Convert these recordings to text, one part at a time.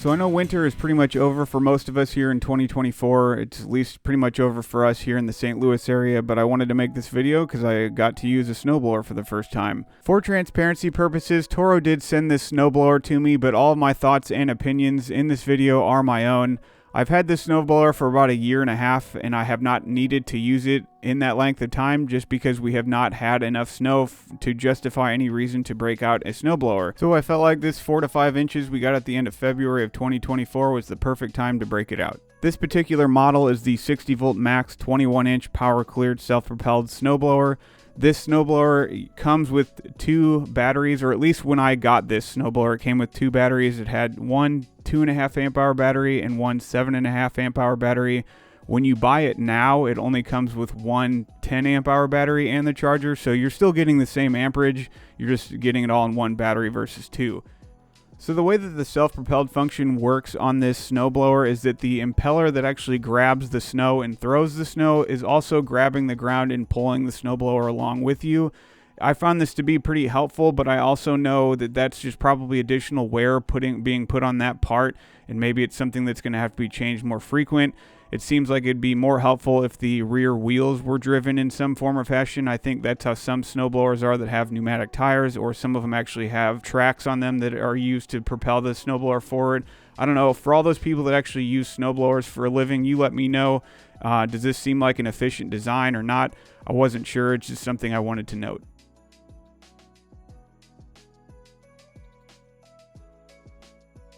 So I know winter is pretty much over for most of us here in 2024. It's at least pretty much over for us here in the St. Louis area, but I wanted to make this video because I got to use a snowblower for the first time. For transparency purposes, Toro did send this snowblower to me, but all of my thoughts and opinions in this video are my own. I've had this snowblower for about a year and a half, and I have not needed to use it in that length of time just because we have not had enough snow to justify any reason to break out a snowblower. So I felt like this 4 to 5 inches we got at the end of February of 2024 was the perfect time to break it out. This particular model is the 60 volt max 21 inch power cleared self-propelled snowblower. This snowblower comes with 2 batteries, or at least when I got this snowblower, it came with 2 batteries. It had one 2.5 amp hour battery and one 7.5 amp hour battery. When you buy it now, it only comes with one 10 amp hour battery and the charger, so you're still getting the same amperage. You're just getting it all in one battery versus 2. So the way that the self-propelled function works on this snowblower is that the impeller that actually grabs the snow and throws the snow is also grabbing the ground and pulling the snowblower along with you. I found this to be pretty helpful, but I also know that that's just probably additional wear being put on that part, and maybe it's something that's going to have to be changed more frequent. It seems like it'd be more helpful if the rear wheels were driven in some form or fashion. I think that's how some snowblowers are that have pneumatic tires, or some of them actually have tracks on them that are used to propel the snowblower forward. I don't know. For all those people that actually use snowblowers for a living, you let me know. Does this seem like an efficient design or not? I wasn't sure. It's just something I wanted to note.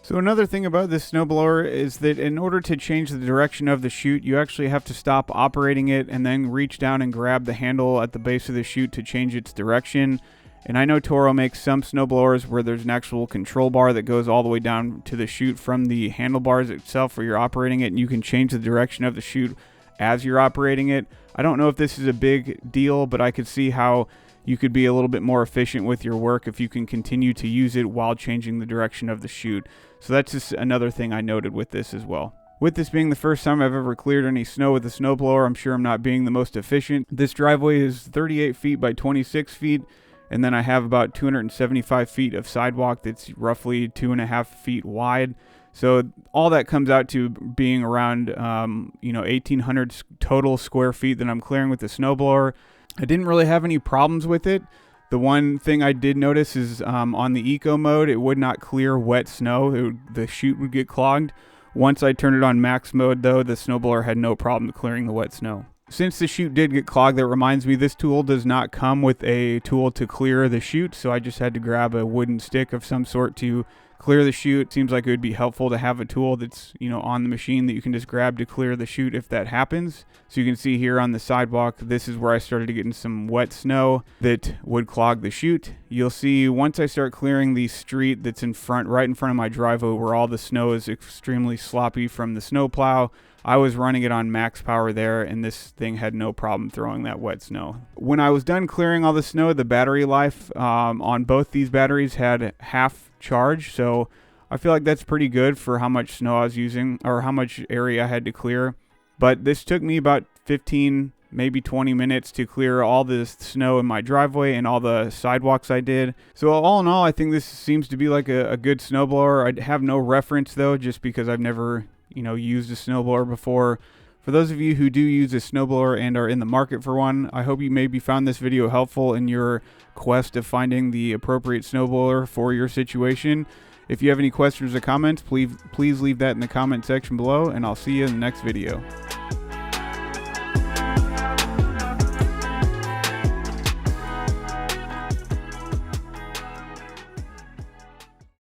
So another thing about this snowblower is that in order to change the direction of the chute, you actually have to stop operating it and then reach down and grab the handle at the base of the chute to change its direction. And I know Toro makes some snowblowers where there's an actual control bar that goes all the way down to the chute from the handlebars itself where you're operating it, and you can change the direction of the chute as you're operating it. I don't know if this is a big deal, but I could see how you could be a little bit more efficient with your work if you can continue to use it while changing the direction of the chute. So that's just another thing I noted with this as well. With this being the first time I've ever cleared any snow with a snowblower, I'm sure I'm not being the most efficient. This driveway is 38 feet by 26 feet, and then I have about 275 feet of sidewalk that's roughly 2.5 feet wide. So all that comes out to being around 1,800 total square feet that I'm clearing with the snowblower. I didn't really have any problems with it. The one thing I did notice is on the eco mode, it would not clear wet snow. The chute would get clogged. Once I turned it on max mode, though, the snowblower had no problem clearing the wet snow. Since the chute did get clogged, that reminds me, this tool does not come with a tool to clear the chute, so I just had to grab a wooden stick of some sort to clear the chute. Seems like it would be helpful to have a tool that's, on the machine that you can just grab to clear the chute if that happens. So you can see here on the sidewalk, this is where I started getting some wet snow that would clog the chute. You'll see once I start clearing the street that's right in front of my driveway where all the snow is extremely sloppy from the snowplow, I was running it on max power there, and this thing had no problem throwing that wet snow. When I was done clearing all the snow, the battery life on both these batteries had half charge, so I feel like that's pretty good for how much snow I was using, or how much area I had to clear. But this took me about 15, maybe 20 minutes to clear all the snow in my driveway and all the sidewalks I did. So all in all, I think this seems to be like a good snowblower. I have no reference though, just because I've never used a snowblower before. For those of you who do use a snowblower and are in the market for one, I hope you maybe found this video helpful in your quest of finding the appropriate snowblower for your situation. If you have any questions or comments, please leave that in the comment section below, and I'll see you in the next video.